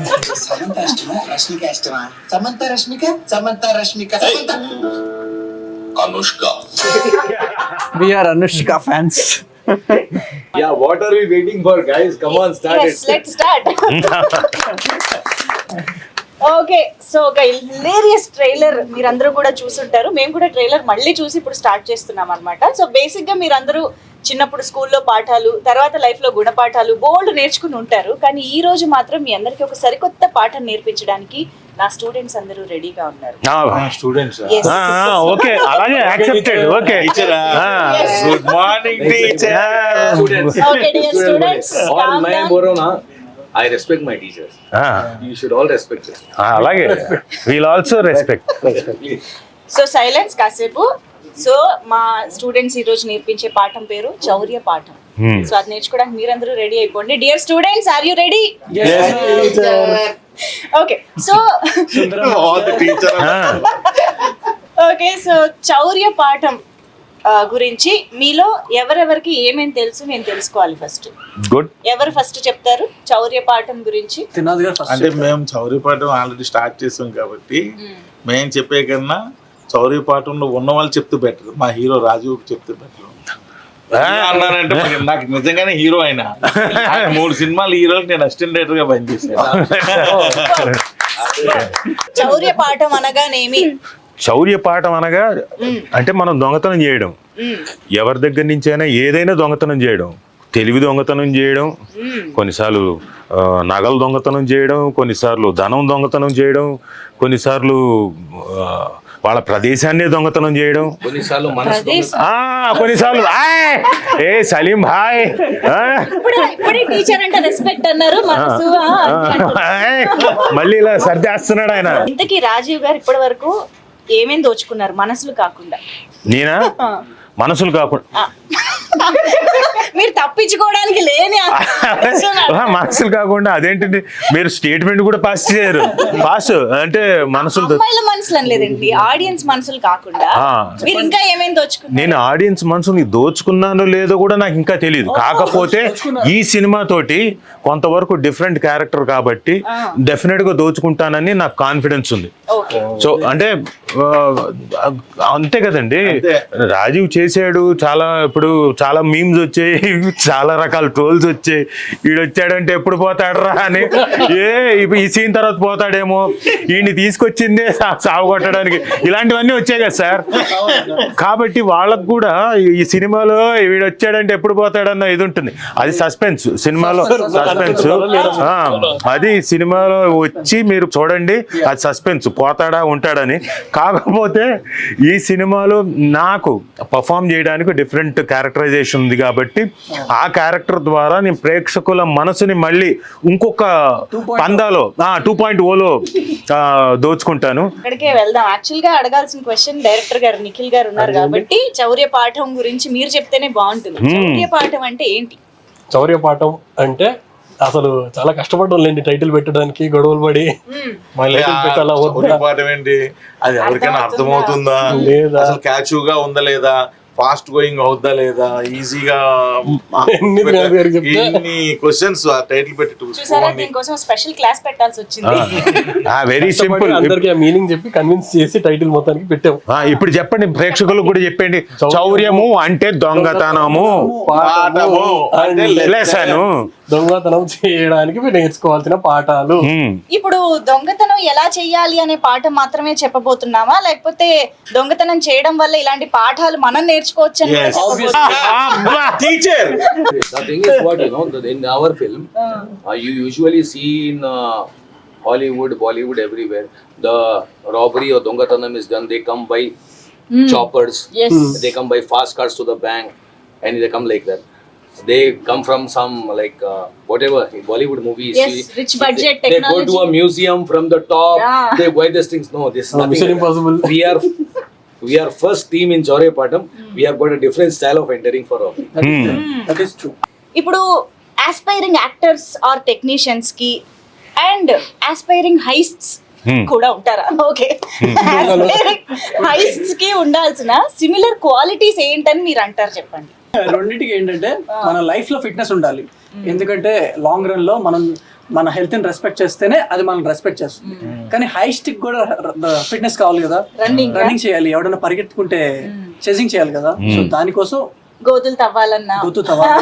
సమంత ఇష్టమా రష్మిక ఇష్టమా? Samantha Rashmika, Samantha Rashmika, Samantha Anushka. We are Anushka fans. Yeah, what are we waiting for, guys? Come on, start Yes, it. let's start. Okay, so ఒక hilarious trailer మీరందరూ కూడా చూసుంటారు. మేము కూడా ట్రైలర్ మళ్ళీ చూసి ఇప్పుడు స్టార్ట్ చేస్తున్నాం అనమాట. సో బేసిక్ గా మీరందరూ చిన్నప్పుడు స్కూల్లో పాఠాలు, తర్వాత లైఫ్ లో గుణపాఠాలు బోల్డ్ నేర్చుకుని ఉంటారు. కానీ ఈ రోజు మాత్రం మీ అందరికి ఒక సరికొత్త పాఠం నేర్పించడానికి నా స్టూడెంట్స్ అందరూ రెడీగా ఉన్నారు. Students. Yes. ఓకే, అలాగే accepted. Okay, Yes. Good morning, teacher. Okay, dear students, All calm my down. Borona, I respect my teachers. You should all respect them. అలాగే we'll also respect. Please. So silence కాసేపు. So మా students ఈ రోజు నేర్పించే పాఠం పేరు చౌర్య పాఠం. So అది నేర్చుకోవడానికి మీరందరూ రెడీ అయిపోండి. Dear students, are you ready? Okay, so okay, so Chaurya Paatam గురించి మీలో ఎవరెవరికి ఏమేమి తెలుసు నేను తెలుసుకోవాలి. First good. ఎవరు ఫస్ట్ చెప్తారు చౌర్య పాఠం గురించి? తినోద్ గారు ఫస్ట్. అంటే మేము చౌర్యపాఠం ఆల్రెడీ స్టార్ట్ చేసాం కాబట్టి మేము చెప్పే కన్నా చౌర్యపాఠంలో ఉన్న వాళ్ళు చెప్తే బెటర్. మా హీరో రాజీవ్ చెప్తే బెటర్ అన్నానంటే నాకు నిజంగానే హీరో అయినా 3 సినిమాలు హీరోకి నేను అసిస్టెంట్ డైరెక్టర్ గా పనిచేశాను. చౌర్య పాఠం అనగానేమి? శౌర్య పాఠం అనగా అంటే మనం దొంగతనం చేయడం, ఎవరి దగ్గర నుంచి అయినా ఏదైనా దొంగతనం చేయడం, తెలివి దొంగతనం చేయడం, కొన్నిసార్లు నగలు దొంగతనం చేయడం, కొన్నిసార్లు ధనం దొంగతనం చేయడం, కొన్నిసార్లు వాళ్ళ ప్రదేశాన్ని దొంగతనం చేయడం, కొన్నిసార్లు ఏ సలీం భాయ్ ఇప్పుడే టీచర్ అంటే రెస్పెక్ట్ అన్నారు, మనసు మళ్ళీ ఇలా సర్దేస్తున్నాడు ఆయన. ఇంతకీ రాజీవ్ గారు ఇప్పటి వరకు ఏమేమి దోచుకున్నారు మనసులు కాకుండా? నేనా? మనసులు కాకుండా మీరు తప్పించుకోవడానికి లేని మనసులు కాకుండా అదేంటండి, మీరు స్టేట్మెంట్ కూడా పాస్ చేయరు. పాస్ అంటే మనసులు మనసులు అనలేదండి, ఆడియన్స్ మనసులు కాకుండా మీరు ఇంకా ఏమేమి దోచుకున్నారు? నేను ఆడియన్స్ మనసుని దోచుకున్నానో లేదో కూడా నాకు ఇంకా తెలియదు. కాకపోతే ఈ సినిమా తోటి కొంతవరకు డిఫరెంట్ క్యారెక్టర్ కాబట్టి డెఫినెట్ గా దోచుకుంటానని నాకు కాన్ఫిడెన్స్ ఉంది. సో అంటే అంతే కదండి, రాజీవ్ చేసాడు చాలా. ఇప్పుడు చాలా మీమ్స్ వచ్చాయి, చాలా రకాల ట్రోల్స్ వచ్చాయి. వీడు వచ్చాడంటే ఎప్పుడు పోతాడరా అని, ఈ సీన్ తర్వాత పోతాడేమో, వీడిని తీసుకొచ్చిందే సాగు కొట్టడానికి, ఇలాంటివన్నీ వచ్చాయి కదా సార్. కాబట్టి వాళ్ళకు కూడా ఈ సినిమాలో వీడు వచ్చాడంటే ఎప్పుడు పోతాడన్న ఇది ఉంటుంది. అది సస్పెన్స్, సినిమాలో సస్పెన్స్. అది సినిమాలో వచ్చి మీరు చూడండి, అది సస్పెన్స్, పోతాడా ఉంటాడని. కాకపోతే ఈ సినిమాలో నాకు పర్ఫామ్ చేయడానికి డిఫరెంట్ క్యారెక్టరైజేషన్ ఉంది కాబట్టి ఆ క్యారెక్టర్ ద్వారా నేను ప్రేక్షకుల మనసుని మళ్ళీ ఇంకొక పందాలో 2.0లో దోచుకుంటాను. అక్కడికే వెళ్దాం. యాక్చువల్ గా అడగాల్సిన క్వశ్చన్ డైరెక్టర్ గారు నిఖిల్ గారు ఉన్నారు కాబట్టి చౌర్య పాఠం గురించి మీరు చెప్తేనే బాగుంటుంది. చౌర్య పాఠం అంటే ఏంటి? చౌర్య పాఠం అంటే అసలు చాలా కష్టపడ్డం లేండి టైటిల్ పెట్టడానికి, గొడవలు పడి మళ్ళీ చౌర్యపాఠం ఏంటి, అది ఎవరికైనా అర్థమవుతుందా, అసలు క్యాచ్గా ఉందా లేదా, ఫాస్ట్ గోయింగ్ అవుద్దా లేదా, ఈజీగా ఇన్ని క్వశ్చన్స్ టైటిల్ పెట్టి చూసారా, దీనికోసం స్పెషల్ క్లాస్ పెట్టాల్సి వచ్చింది. Very simple. అందరికి ఆ మీనింగ్ చెప్పి కన్విన్స్ చేసి టైటిల్ మొత్తానికి పెట్టాం. ఇప్పుడు చెప్పండి, ప్రేక్షకులకు కూడా చెప్పండి. చౌర్యము అంటే దొంగతనము, పాఠము అంటే లెసను, దొంగతనం చేయడానికి మీరు నేర్చుకోవాల్సిన పాఠాలు. ఇప్పుడు దొంగతనం ఎలా చెయ్యాలి అనే పాఠం మాత్రమే చెప్పబోతున్నామా, లేకపోతే దొంగతనం చేయడం వల్ల ఇలాంటి పాఠాలు మనం నేర్చుకోవచ్చు? Teacher The thing is what, in our film, you usually see in Hollywood, Bollywood, everywhere, the robbery or dongatanam is done. They come by choppers. Yes. They come by fast cars to the bank, and they come like that. They come from some like whatever Bollywood movies. Yes, rich budget they technology. go to a museum from the top. Yeah. They buy these things. No, this is nothing. Mission like that. Impossible. We are first team in Chaurya Patam. We have got a different style of entering for all. That is true. ఇప్పుడు aspiring actors are technicians కి and aspiring హైస్ట్స్ కూడా ఉంటారా? Okay, aspiring హైస్ట్స్ కి ఉండాల్సిన similar qualities ఏంటని మీరు అంటారు, చెప్పండి. రెండింటికి ఏంటంటే మన లైఫ్ లో ఫిట్నెస్ ఉండాలి. ఎందుకంటే లాంగ్ రన్ లో మనం మన హెల్త్ ని రెస్పెక్ట్ చేస్తేనే అది మనం రెస్పెక్ట్ చేస్తుంది. కానీ హైస్ట్ కి కూడా ఫిట్నెస్ కావాలి కదా, రన్నింగ్ చేయాలి, ఎవడన్నా పరిగెత్తుకుంటే చేసింగ్ చేయాలి కదా. సో దానికోసం గోతులు తవ్వాలన్నా గుర్తు తవ్వాలి,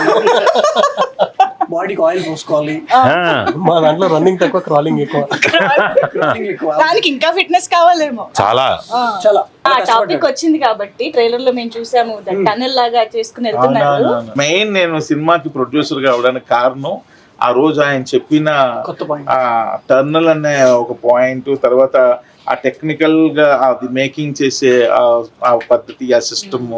బాడీకి ఆయిల్ పోసుకోవాలి. మా దాంట్లో రన్నింగ్ తక్కువ, క్రాలింగ్ ఎక్కువ. దానికి ఇంకా ఫిట్నెస్ కావాలేమో. చాలా చాలా ఆ టాపిక్ వచ్చింది కాబట్టి ట్రైలర్ లో మేము చూసాము టనల్ లాగా చేసుకుని వెళ్తున్నారు. మెయిన్ నేను సినిమాకి ప్రొడ్యూసర్ గా అవడానికి కారణం ఆ రోజు ఆయన చెప్పిన కొత్త పాయింట్. ఆ టర్నల్ అనే ఒక పాయింట్, తర్వాత ఆ టెక్నికల్ గా అది మేకింగ్ చేసే ఆ పద్ధతి, ఆ సిస్టమ్,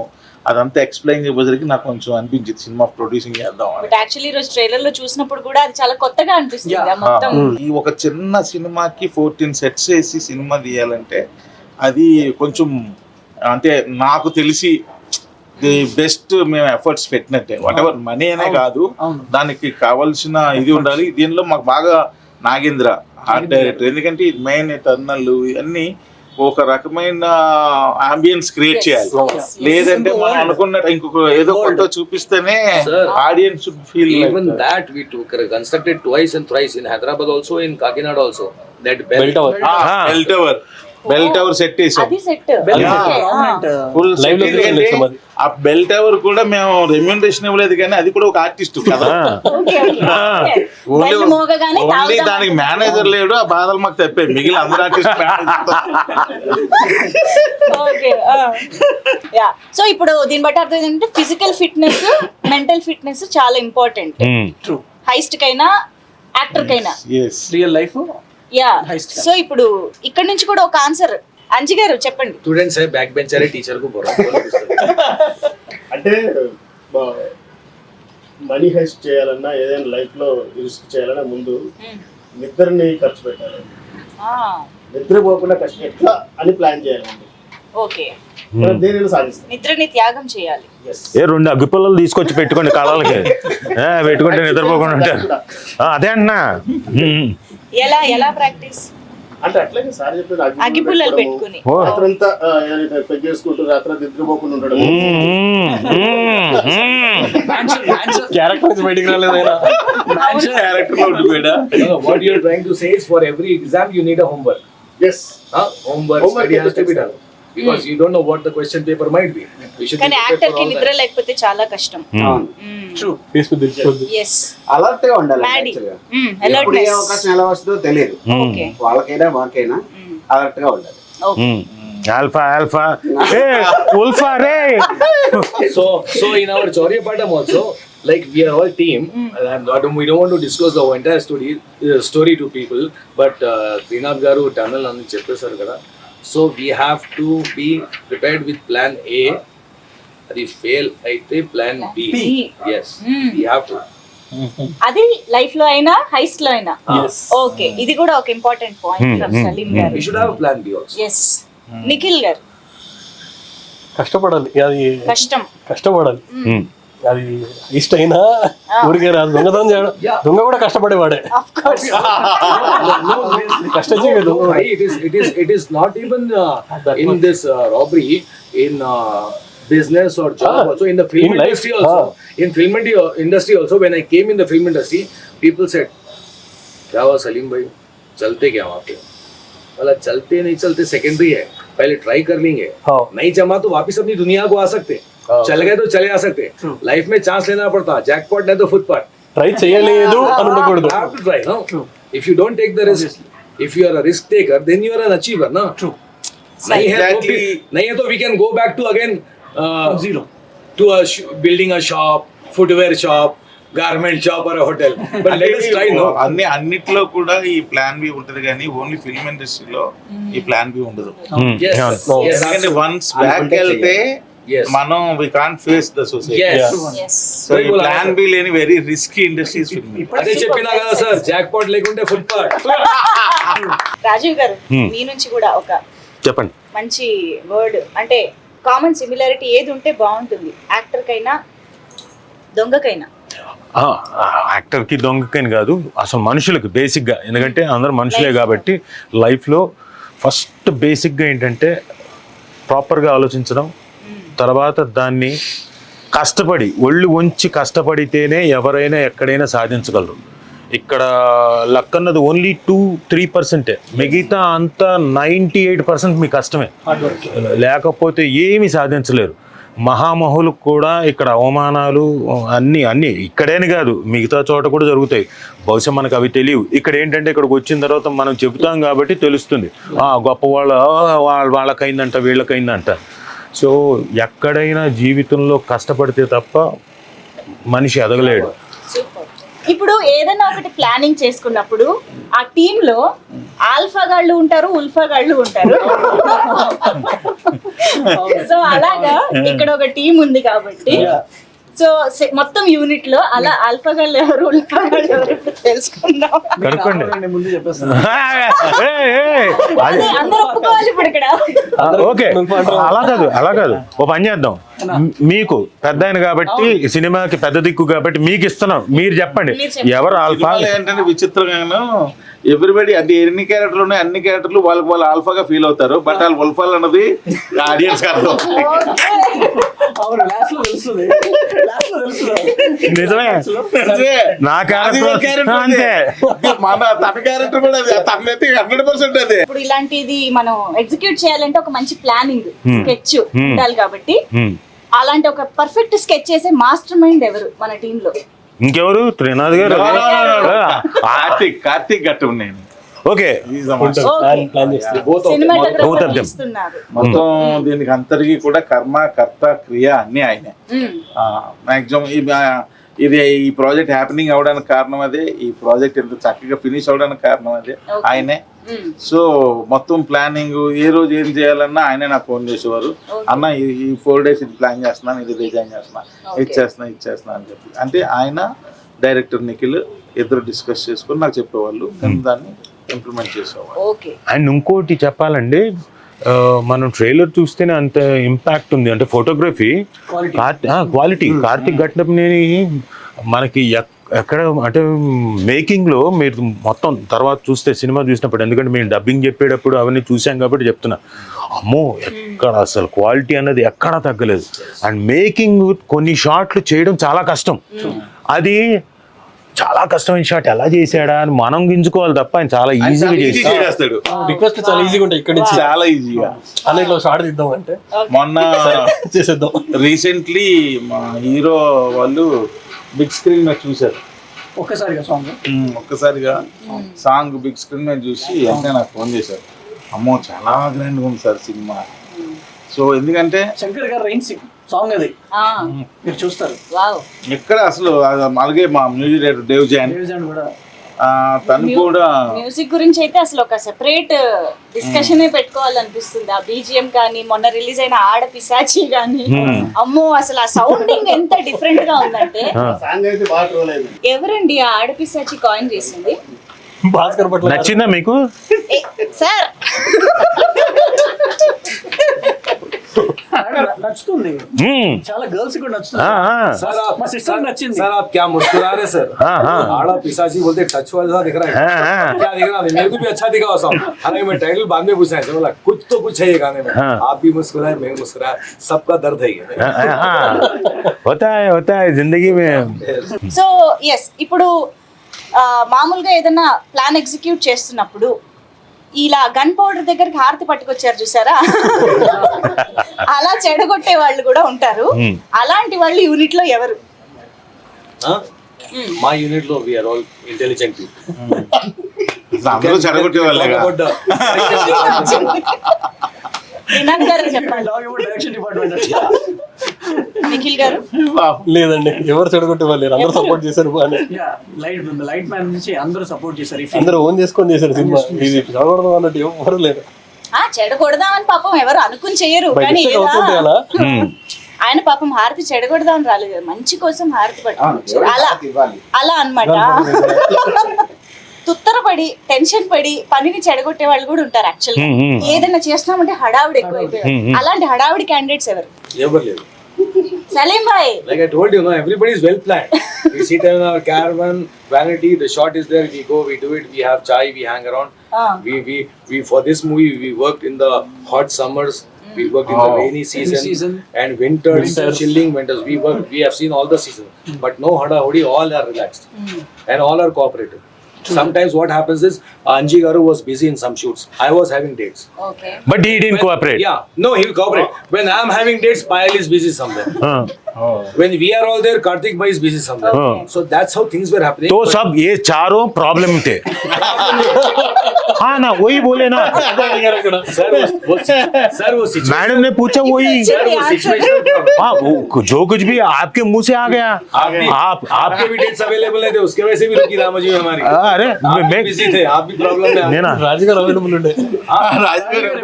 అదంతా ఎక్స్ప్లెయిన్ చేయబోసరికి నాకు కొంచెం అనిపించింది సినిమా ప్రొడ్యూసింగ్ చేద్దాం అని. బట్ యాక్చువల్లీ ఈ రోజు ట్రైలర్ లో చూసినప్పుడు కూడా అది చాలా కొత్తగా అనిపిస్తుంది. ఆ మొత్తం ఈ ఒక చిన్న సినిమాకి 14 సెట్స్ వేసి సినిమా తీయాలంటే అది కొంచెం, అంటే నాకు తెలిసి ది బెస్ట్ మేము ఎఫర్ట్స్ పెట్టినట్టే. వాట్ ఎవర్ మనీ అనే కాదు, దానికి కావాల్సిన ఇది ఉండాలి. దీనిలో మాకు బాగా నాగేంద్ర ఆర్ట్ డైరెక్టర్, ఎందుకంటే ఇది మెయిన్ టర్నల్ ఇవన్నీ ఒక రకమైన అంబియన్స్ క్రియేట్ చేయాలి. లేదంటే మనం అనుకున్నట్టు ఇంకొక ఏదో కొత్త చూపిస్తేనే audience feel. Even that we took constructed twice and thrice in Hyderabad also, in Kakinada also. That bell tower. Bell tower set వేసాం, అది సెట్ ఫుల్ Live location వేసాం అది. ఆ బెల్ టవర్ కూడా మేము రెమ్యూనరేషన్ ఇవ్వలేదు, కానీ అది కూడా ఒక ఆర్టిస్ట్ కదా. ఓన్లీ దానికి మేనేజర్ లేడు, ఆ బాధలు మాకు తప్పాయి. మిగిలిన అందరు ఆర్టిస్ట్ సో ఇప్పుడు దీన్ని బట్టి అర్థం ఏంటంటే ఫిజికల్ ఫిట్నెస్, మెంటల్ ఫిట్నెస్ చాలా ఇంపార్టెంట్. హైస్ట్ కైనా యాక్టర్ కైనా రియల్ లైఫ్. యా సో ఇప్పుడు ఇక్కడ నుంచి కూడా ఒక ఆన్సర్ అంజి గారు చెప్పండి. Students है back bencher है, teacher को बोल అంటే మనీ హైస్ట్ చేయాలన్నా ఏదైనా లైఫ్ లో రిస్క్ చేయాలన్నా ముందు నిద్రని ఖర్చు పెట్టాలి. నిద్రపోకుండా కష్టం ఎట్లా అని ప్లాన్ చేయాలండి. ఓకే, మనం దేనిని సాధిస్తాం. నిద్రని త్యాగం చేయాలి. ఏ 2 అగ్గిపుల్లలు తీసుకొచ్చి పెట్టుకోండి కళలకి, పెట్టుకుంటే నిద్రపోకుండా ఉంటారు. అదే అంటున్నా. ఎలా ప్రాక్టీస్ అంటే అట్లాగే సార్ చెప్పిన అగ్గిపుల్లలు పెట్టుకుని రాత్రంతా పెగ్గేసుకుంటూ రాత్రి నిద్రపోకుండా ఉండడం. క్యారెక్టర్ నుంచి బయటికి రాలేదైనా. క్యారెక్టర్ లో ఉండిపోయాడా. What you are trying to say is for every exam you need a homework. Yes. Homework study has to be done. Because you don't know what the question paper might be. You should కానీ actor కి నిద్ర లేకపోతే చాలా కష్టం. True. yes alert గా ఉండాలి. Maddy. ఎప్పుడు ఏ alertness. అవకాశం ఎలా వస్తుందో తెలియదు. ఓకే వాళ్ళకైనా మాకైనా అలర్ట్ గా ఉండాలి. Okay alpha ULFA ray. So in our Chauryapatam also, like we are all team, and we don't want to disclose the entire story to people, but Srinath garu tunnel అని చెప్పేశారు కదా. So we have to be prepared with plan A. అది fail అయితే plan B. Yes, we have to. అది life లో అయినా heist లో అయినా. ఓకే, ఇది కూడా ఒక ఇంపార్టెంట్ పాయింట్ ఫ్రమ్ సలీం గారు. We should have a plan B also. yes Nikhil గారు కష్టపడాలి, అది కష్టపడాలి. అది ఇష్టైనా ఊరికే రాదు. దొంగతనం చేయడం, దొంగ కూడా కష్టపడేవాడే. ఆఫ్ కోర్స్ కష్టం చేయదు. It is not even in this robbery, in business or job also, in the film in life industry also. In film industry also, when I came in the film industry, people said, क्या हुआ सलीम भाई, चलते क्या वहाँ पे? वाला चलते नहीं चलते सेकेंडरी है, पहले ट्राई कर लेंगे, नहीं जमा तो वापिस अपनी दुनिया को आ सकते, चल गए तो चले आ सकते. लाइफ में चांस लेना पड़ता, जैकपॉट नहीं तो फुटपाथ. ట్రై చేయలేదు అని ఉండకూడదు. You have to try, no? If you don't take the risk, if you are a risk taker, then you are an achiever, no? True. नहीं है तो we can go back to again zero to building a shop, footwear shop, garment shop or a hotel. But let us try, no? అన్నిట్లో కూడా ఈ plan B ఉంటది, కానీ only film ఇండస్ట్రీలో ఈ ప్లాన్ బి ఉండదు. Yes. ఎందుకంటే వన్స్ బ్యాక్ వెళ్తే మనం we can't face the society. yes so ఈ ప్లాన్ బి లేని వెరీ రిస్కీ ఇండస్ట్రీస్ ఫిల్మ్. అదే చెప్పినా కదా సార్, జాక్పాట్ లేకుంటే ఫుట్పాత్. రాజీవ్ గారు మీ నుంచి కూడా ఒక చెప్పండి. మంచి వర్డ్, అంటే కామన్ సిమిలారిటీ ఏది ఉంటే బాగుంటుంది యాక్టర్ కైనా దొంగకైనా? యాక్టర్కి దొంగకని కాదు, అసలు మనుషులకి బేసిక్గా, ఎందుకంటే అందరూ మనుషులే కాబట్టి లైఫ్లో ఫస్ట్ బేసిక్గా ఏంటంటే ప్రాపర్గా ఆలోచించడం, తర్వాత దాన్ని కష్టపడి ఒళ్ళు వంచి కష్టపడితేనే ఎవరైనా ఎక్కడైనా సాధించగలరు. ఇక్కడ లక్ అన్నది ఓన్లీ 2-3%. మిగతా అంతా 98% మీ కష్టమే, లేకపోతే ఏమీ సాధించలేరు. మహామహులకు కూడా ఇక్కడ అవమానాలు అన్నీ ఇక్కడేని కాదు, మిగతా చోట కూడా జరుగుతాయి. బహుశా మనకు అవి తెలియవు. ఇక్కడ ఏంటంటే ఇక్కడికి వచ్చిన తర్వాత మనం చెబుతాం కాబట్టి తెలుస్తుంది, గొప్ప వాళ్ళకైందంట వీళ్ళకైందంట. సో ఎక్కడైనా జీవితంలో కష్టపడితే తప్ప మనిషి ఎదగలేడు. ఇప్పుడు ఏదైనా ఒకటి ప్లానింగ్ చేసుకున్నప్పుడు ఆ టీమ్ లో ఆల్ఫా గాళ్ళు ఉంటారు, ఉల్ఫా గాళ్ళు ఉంటారు. సో అలాగా ఇక్కడ ఒక టీం ఉంది కాబట్టి సో మొత్తం యూనిట్ లో అలా ఆల్ఫా గాళ్ళు ఎవరు, ఉల్ఫా గాళ్ళు ఎవరు తెలుసుకుందాం. కనుక్కోండి. ముందు చెప్పేస్తాను. అదే అందరూ ఒప్పుకోవాలి ఇప్పుడు ఇక్కడ. ఓకే, అలా కాదు ఓ పని చేద్దాం. మీకు పెద్ద ఆయన కాబట్టి, సినిమాకి పెద్ద దిక్కు కాబట్టి మీకు ఇస్తున్నాం, మీరు చెప్పండి ఎవరు ఆల్ఫా. ఏంటంటే విచిత్రంగాను ఎవ్రీబడి అంటే ఎన్ని క్యారెక్టర్లు ఉన్నాయి అన్ని క్యారెక్టర్లు వాళ్ళు ఆల్ఫాగా ఫీల్ అవుతారు. బట్ వాళ్ళు ఉల్ఫాల్ అన్నది ఆడియన్స్ అర్థం. నిజమే, నా క్యారెక్టర్ అంతే, మన తన క్యారెక్టర్ కూడా అది తనైతే 100% అదే. ఇప్పుడు ఇలాంటిది మనం ఎగ్జిక్యూట్ చేయాలంటే ఒక మంచి ప్లానింగ్ స్కెచ్ ఉండాలి కాబట్టి అలాంటి ఒక పర్ఫెక్ట్ స్కెచ్ చేసే మాస్టర్ మైండ్ ఎవరు మన టీమ్ లో? ఇంకెవరు? త్రినాథ్ గారు, కార్తీక్ గట్టు నేను. ఓకే, మొత్తం దీనికి అంతరికి కూడా కర్మ కర్త క్రియ అన్ని ఆయనే. మాక్సిమం ఇది ఈ ప్రాజెక్ట్ హ్యాపెనింగ్ అవడానికి కారణం అదే, ఈ ప్రాజెక్ట్ ఎంత చక్కగా ఫినిష్ అవడానికి కారణం అదే ఆయనే. సో మొత్తం ప్లానింగ్ ఏ రోజు ఏం చేయాలన్నా ఆయనే నాకు ఫోన్ చేసేవారు. అన్న ఈ 4 days ఇది ప్లాన్ చేస్తున్నాను, ఇది డిజైన్ చేస్తున్నా, ఇచ్చేస్తున్నా అని చెప్పి. అంటే ఆయన డైరెక్టర్ నిఖిల్ ఇద్దరు డిస్కస్ చేసుకుని నాకు చెప్పేవాళ్ళు, నేను దాన్ని ఇంప్లిమెంట్ చేసేవాళ్ళు. అండ్ ఇంకోటి చెప్పాలండి, మనం ట్రైలర్ చూస్తేనే అంత ఇంపాక్ట్ ఉంది. అంటే ఫోటోగ్రఫీ క్వాలిటీ కార్తీక్ ఘట్నప్నేని మనకి ఎక్కడ అంటే మేకింగ్లో మీరు మొత్తం తర్వాత చూస్తే సినిమా చూసినప్పుడు, ఎందుకంటే మేము డబ్బింగ్ చెప్పేటప్పుడు అవన్నీ చూసాం కాబట్టి చెప్తున్నా, అమ్మో ఎక్కడ అసలు క్వాలిటీ అన్నది ఎక్కడా తగ్గలేదు. అండ్ మేకింగ్ కొన్ని షాట్లు చేయడం చాలా కష్టం, అది చాలా కష్టమైన షాట్ ఎలా చేశాడా అని మనం గింజుకోవాలి తప్ప ఆయన చాలా ఈజీగా చేస్తాడు. రిక్వెస్ట్ చాలా ఈజీగా ఉంటాయి ఇక్కడ నుంచి, చాలా ఈజీగా అన్నిట్లో షాట్ తీద్దాం అంటే మొన్న చేసేద్దాం. రీసెంట్లీ మా హీరో వాళ్ళు బిగ్ స్క్రీన్ మీద చూశారు ఒక్కసారిగా సాంగ్ బిగ్ స్క్రీన్ మీద చూసి అంటే నాకు ఫోన్ చేశారు, అమ్మో చాలా గ్రాండ్గా ఉంది సార్ సినిమా. సో ఎందుకంటే శంకర్ గారు రైన్ సాంగ్ అది మీరు చూస్తారు ఎక్కడ అసలు అలాగే మా మ్యూజిక్ డైరెక్టర్ దేవ్ జైన్ కూడా తను కూడా మ్యూజిక్ గురించి అయితే అసలు ఒక సెపరేట్ డిస్కషన్ పెట్టుకోవాలనిపిస్తుంది. ఆ బీజిఎం కానీ మొన్న రిలీజ్ అయిన ఆడ పిశాచి కానీ, అమ్మో అసలు ఆ సౌండింగ్ ఎంత డిఫరెంట్ గా ఉందంటే. ఎవరండి ఆ ఆడ పిశాచి కాయిన్ చేసింది? భాస్కర్ పట్ల నచ్చిందా మీకు సార్? నచ్చుతుంది, చాలా గర్ల్స్ కూడా నచ్చుతుంది. మా సిస్టర్ నచ్చింది. सर आप क्या मुस्कुरा रहे सर? आड़ा पिशाची बोलते टच वाला दिख रहा है, क्या दिख रहा है? मेरे को भी अच्छा दिखा वो सॉन्ग। हालांकि मैं टाइटल बाद में पूछा है, बोला कुछ तो कुछ है ये गाने में, आप भी मुस्कुराए मैं मुस्कुराए, सबका दर्द है ये. होता है जिंदगी में. సో ఎస్, ఇప్పుడు మామూలుగా ఏదైనా ప్లాన్ ఎగ్జిక్యూట్ చేస్తున్నప్పుడు ఇలా గన్ పౌడర్ దగ్గరికి హారతి పట్టుకొచ్చారు చూసారా, అలా చెడగొట్టే వాళ్ళు కూడా ఉంటారు. అలాంటి వాళ్ళు యూనిట్ లో ఎవరు? మా యూనిట్ లో we are all intelligent people. అందరూ చెడగొట్టే వాళ్ళే చెప్పండి. నిఖిల్ గారు లేదండి, ఎవరు చెడగొట్టే వాళ్ళు అందరూ సపోర్ట్ చేశారు. లైట్ మ్యాన్ నుంచి అందరూ సపోర్ట్ చేశారు, అందరూ ఓన్ చేసుకొని చేశారు సినిమా. ఇది చెడగొడదాం అన్నట్టు ఎవరు లేరు. చెడగొడదామని పాపం ఎవరు అనుకుని చెయ్యరు, కానీ ఆయన పాపం హారతి చెడగొడదామని రాలేదు, మంచి కోసం హారతి పట్టుకొచ్చారు. అలా అన్నమాట. తుత్తరపడి టెన్షన్ పడి పనిని చెడగొట్టే వాళ్ళు కూడా ఉంటారు. యాక్చువల్లీ ఏదైనా చేస్తున్నామంటే హడావిడి ఎక్కువైపోయారు. అలాంటి హడావిడి క్యాండిడేట్స్ ఎవరు? ఎవరు లేరు. Salim bhai, like I told you, no, everybody is well planned. We sit in our caravan, vanity, the shot is there, we go, we do it, we have chai, we hang around. We for this movie we worked in the hot summers We worked in the rainy season and winters, chilling winters. We have seen all the seasons, but no hada hodi. All are relaxed and all are cooperative. Sometimes what happens is Anji Garu was busy in some shoots. I was having dates. Okay But he didn't cooperate. Yeah, no, he will cooperate. When I am having dates, Payal is busy somewhere. When we are all there, Karthik Bhai is busy somewhere. So that's how things were happening. तो सब ये चारों problem थे. हाँ ना वही बोले ना. Sir, वो situation. मैडम ने पूछा वही. Sir, वो situational problem. हाँ वो जो कुछ भी आपके मुंह से आ गया. आप आपके भी डेट्स अवेलेबल थे, उसके वजह से भी रुकी रामाजी में हमारी. अरे आप मैं बिजी थे, आप भी प्रॉब्लम में. नहीं ना. రాజుగారు అవైలబుల్ ఉండే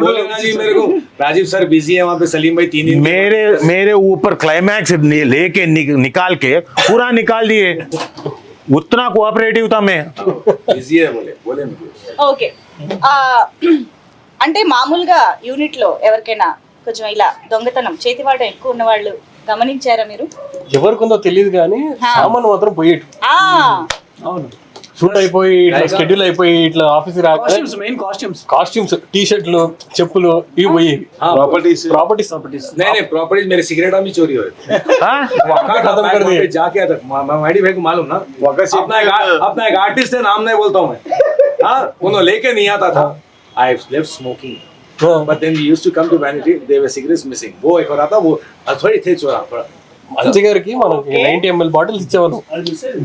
बोले ना जी मेरे को, राजीव सर बिजी है वहाँ पे, सलीम भाई 3 दिन. मेरे ऊपर क्लाइमैक्स लेके निकाल के पूरा निकाल दिए. उतना कोऑपरेटिव था मैं. बिजी है बोले मुझे. ఓకే అంటే మామూలుగా యూనిట్ లో ఎవరికైనా కొంచెం ఇలా దొంగతనం చేతివాటం ఎక్కువ ఉన్న వాళ్ళు గమనించారా మీరు? ఎవరికొందో తెలియదు కానీ సామాన్ మాత్రం పోయేటు ఆ అవును. షూట్ అయిపోయి ఇట్లా షెడ్యూల్ అయిపోయి ఇట్లా ఆఫీస్ రాక మెయిన్ కాస్ట్యూమ్స్ టీ షర్ట్లు చెప్పులు ఇవి పోయేవి. ప్రాపర్టీస్ ప్రాపర్టీస్ नहीं प्रॉपर्टीज मेरे सिगरेट में चोरी हुए. खत्म कर दिए. जाके आता मैडी भाई को मालूम ना, अपना एक आर्टिस्ट है, नाम नहीं बोलता हूँ मैं. हाँ, उन्होंने लेके नहीं आता था. I left smoking. But then we used to come to vanity. There were cigarettes missing. वो एक और आता वो थोड़ी थे चोरा थोड़ा. మంచి గారికి మనకి 90 ml బాటిల్స్ ఇచ్చేవాళ్ళం.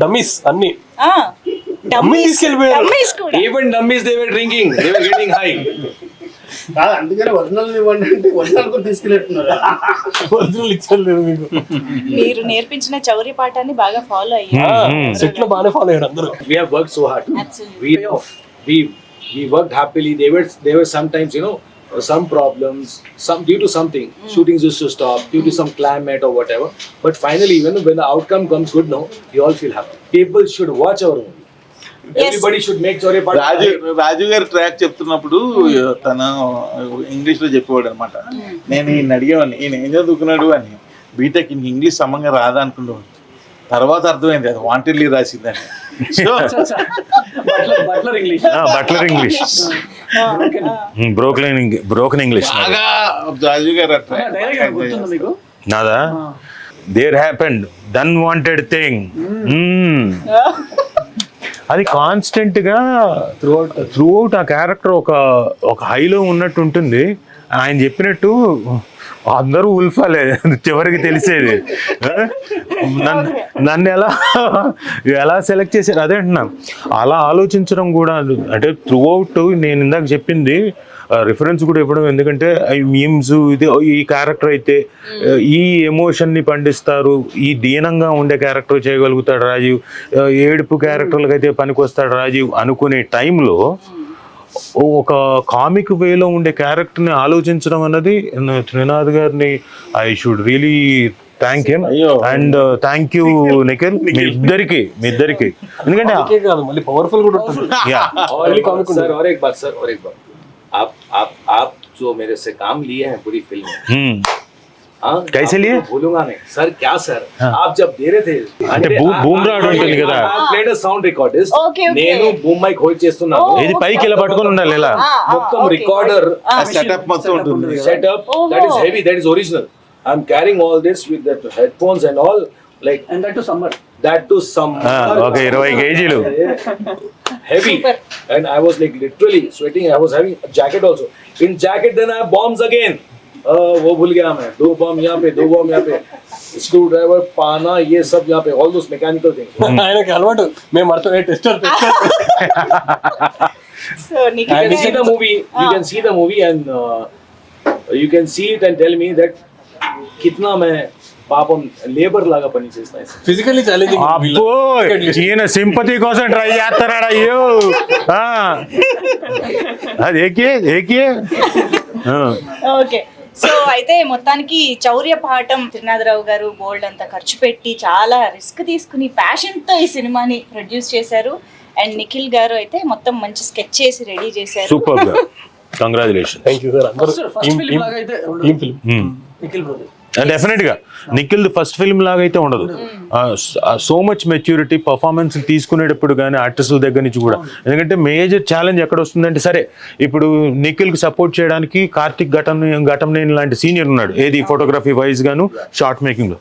డమ్మీస్ అన్ని ఆ డమ్మీ తీసుకెళ్ళిపోయారు. డమ్మీస్ కూడా Even dummies they were drinking. They were getting high. కాదు, అందుకని ఒరిజినల్ ఇవ్వండి అంటే ఒరిజినల్ కూడా తీసుకెళ్ళిట్టున్నారు. ఒరిజినల్ ఇచ్చేయలేదు మీకు. మీరు నేర్పించిన చౌర్య పాఠాన్ని బాగా ఫాలో అయ్యారు. సెట్ లో బాగానే ఫాలో అయ్యారు అందరూ. We have worked so hard. Absolutely. We worked happily. There were sometimes, you know, some problems, due to something. Shootings used to stop due to some climate or whatever. But finally, when the outcome comes good, no, we all feel happy. People should watch our movie. Everybody should make Chaurya Part. రాజు గారు track చెప్తున్నప్పుడు తను English లో చెప్పేవాడు అనమాట. నేను ఈయన అడిగేవాడిని, ఈయన ఏం చదువుకున్నాడు అని. బీటెక్ ఈయనకి ఇంగ్లీష్ సమంగా రాదా అనుకునేవాడు. తర్వాత అర్థమైంది అది వాంటెడ్లీ రాసిందని. Butler English butler English broken English బాగా రాజు గారు డైరెక్ట్ గుర్తుందా మీకు? నాదా there happened then wanted thing. అది కాన్స్టెంట్ గా త్రూ అవుట్ ఆ క్యారెక్టర్ ఒక హైలో ఉన్నట్టు ఉంటుంది. ఆయన చెప్పినట్టు అందరూ ఉల్ఫాలే చివరికి తెలిసేది. నన్ను ఎలా సెలెక్ట్ చేశారు అదే అంటున్నా. అలా ఆలోచించడం కూడా అంటే త్రూ అవుట్ నేను ఇందాక చెప్పింది రిఫరెన్స్ కూడా ఇవ్వడం. ఎందుకంటే మీమ్స్ ఇది ఈ క్యారెక్టర్ అయితే ఈ ఎమోషన్ని పండిస్తారు, ఈ దీనంగా ఉండే క్యారెక్టర్ చేయగలుగుతాడు రాజీవ్, ఏడుపు క్యారెక్టర్లకు అయితే పనికొస్తాడు రాజీవ్ అనుకునే టైంలో ఒక కామిక్ వేలో ఉండే క్యారెక్టర్ని ఆలోచించడం అన్నది త్రినాథ్ గారిని I should really thank him and thank you Nikhil. మీ ఇద్దరికి ఎందుకంటే మళ్ళీ పవర్ఫుల్ కూడా ఉంటుంది. सर और एक बात आप जो मेरे से काम लिए हैं पूरी फिल्म में, कैसे लिए? भूलूंगा नहीं सर. क्या सर आप जब दे रहे थे అంటే బూమ్ రాడ్ ఉంటుంది కదా, ప్లేడ్ సౌండ్ రికార్డర్స్. Okay. నేను బూమ్ మైక్ హోల్డ్ చేస్తున్నాను. ఇది పైకి ఇలా పట్టుకొని ఉండాలి ఇలా మొత్తం రికార్డర్ సెటప్ మొత్తం ఉంటుంది. setup that is heavy, that is original. I'm carrying all this with that headphones and all, like and that to summer that to some ఒక 20 కేజీలు heavy. And I was like literally sweating. I was having a jacket also. In jacket then I have bombs again. वो भूल गया मैं. 2 bomb यहाँ पे, 2 bomb यहाँ पे, स्क्रू ड्राइवर पाना, ये सब यहाँ पे, all those mechanical things. ఆయనకి అలవాటు మేము అర్థం tester so You can see the movie. You can see the movie and you can see it and tell me that कितना मैं పాపం లేబర్ లాగా పని చేస్తా. Physically challenging. అబ్బో ఈయన సింపతి కోసం ట్రై చేస్తున్నాడు. అయ్యో అది ఏకే ఓకే. సో అయితే మొత్తానికి చౌర్య పాఠం త్రినాథరావు గారు బోల్డ్ అంతా ఖర్చు పెట్టి చాలా రిస్క్ తీసుకుని ప్యాషన్ తో ఈ సినిమాని ప్రొడ్యూస్ చేశారు. అండ్ నిఖిల్ గారు అయితే మొత్తం మంచి స్కెచ్ చేసి రెడీ చేశారు. సూపర్ గా కంగ్రాచులేషన్. Thank you sir. అందరూ ఫస్ట్ ఫిల్మ్ లాగా అయితే team film. Nikhil brother definite గా నిఖిల్ ఫస్ట్ ఫిల్మ్ లాగా అయితే ఉండదు. సో మచ్ మెచ్యూరిటీ పర్ఫార్మెన్స్ తీసుకునేటప్పుడు కానీ ఆర్టిస్టుల దగ్గర నుంచి కూడా. ఎందుకంటే మేజర్ ఛాలెంజ్ ఎక్కడ వస్తుందంటే, సరే ఇప్పుడు నిఖిల్ కి సపోర్ట్ చేయడానికి కార్తిక్ ఘటంనేని లాంటి సీనియర్ ఉన్నాడు, ఏది ఫోటోగ్రఫీ వైజ్ గాను షార్ట్ మేకింగ్ లో.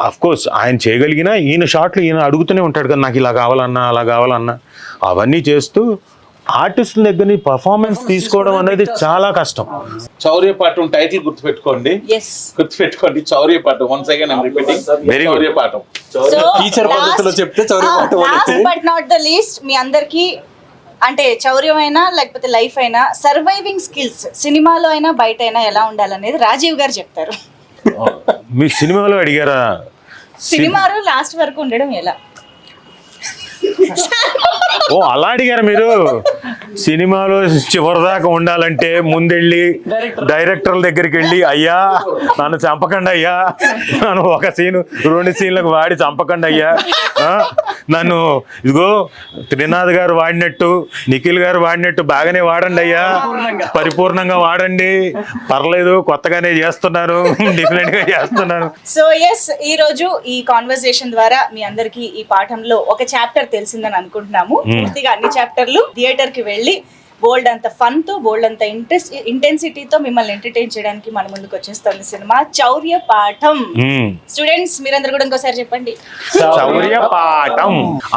అఫ్ కోర్స్ ఆయన చేయగలిగినా ఈయన షార్ట్లు ఈయన అడుగుతూనే ఉంటాడు కదా, నాకు ఇలా కావాలన్నా అలా కావాలన్నా. అవన్నీ చేస్తూ ఆర్టిస్టుల దగ్గర నుంచి పర్ఫార్మెన్స్ తీసుకోవడం అనేది చాలా కష్టం. చౌర్యపాఠం టైటిల్ గుర్తుపెట్టుకోండి, Chauryapaatam. Once again I'm repeating, very good. Chauryapaatam. Teacher పద్ధతిలో చెప్తే last but not the least, మీ అందరికి అంటే చౌర్యమైనా లేకపోతే లైఫ్ అయినా సర్వైవింగ్ స్కిల్స్ సినిమాలో అయినా బయట అయినా ఎలా ఉండాలనేది రాజీవ్ గారు చెప్తారు. మీ సినిమాలో అడిగారా? సినిమాలో లాస్ట్ వరకు ఉండడం ఎలా? ఓ అలా అడిగారు మీరు. సినిమాలో చివరిదాకా ఉండాలంటే ముందెళ్ళి డైరెక్టర్ల దగ్గరికి వెళ్ళి, అయ్యా నన్ను చంపకండి అయ్యా, నన్ను ఒక సీను 2 సీన్లకు వాడి చంపకండి అయ్యా, నన్ను ఇదిగో త్రినాథ్ గారు వాడినట్టు నిఖిల్ గారు వాడినట్టు బాగానే వాడండి అయ్యా, పరిపూర్ణంగా వాడండి, పర్లేదు కొత్తగానే చేస్తున్నాను, డిఫరెంట్ గా చేస్తున్నాను. సో ఎస్, ఈ రోజు ఈ కాన్వర్సేషన్ ద్వారా మీ అందరికి ఈ పాఠంలో ఒక చాప్టర్ తెలిసిందని అనుకుంటున్నాము. పూర్తిగా అన్ని చాప్టర్లు థియేటర్ కి వెళ్ళి బోల్డ్ అంత ఫన్ తో, బోల్డ్ అంత ఇంటెన్సిటీతో మిమ్మల్ని ఎంటర్టైన్ చేయడానికి మన ముందుకు వచ్చేస్తుంది సినిమా చౌర్య పాఠం. స్టూడెంట్స్ మీరందరూ కూడా ఇంకోసారి చెప్పండి, చౌర్య పాఠం.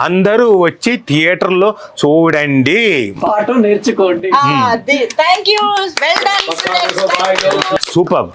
అందరూ వచ్చి థియేటర్ లో చూడండి, పాఠం నేర్చుకోండి. Thank you, well done. Super.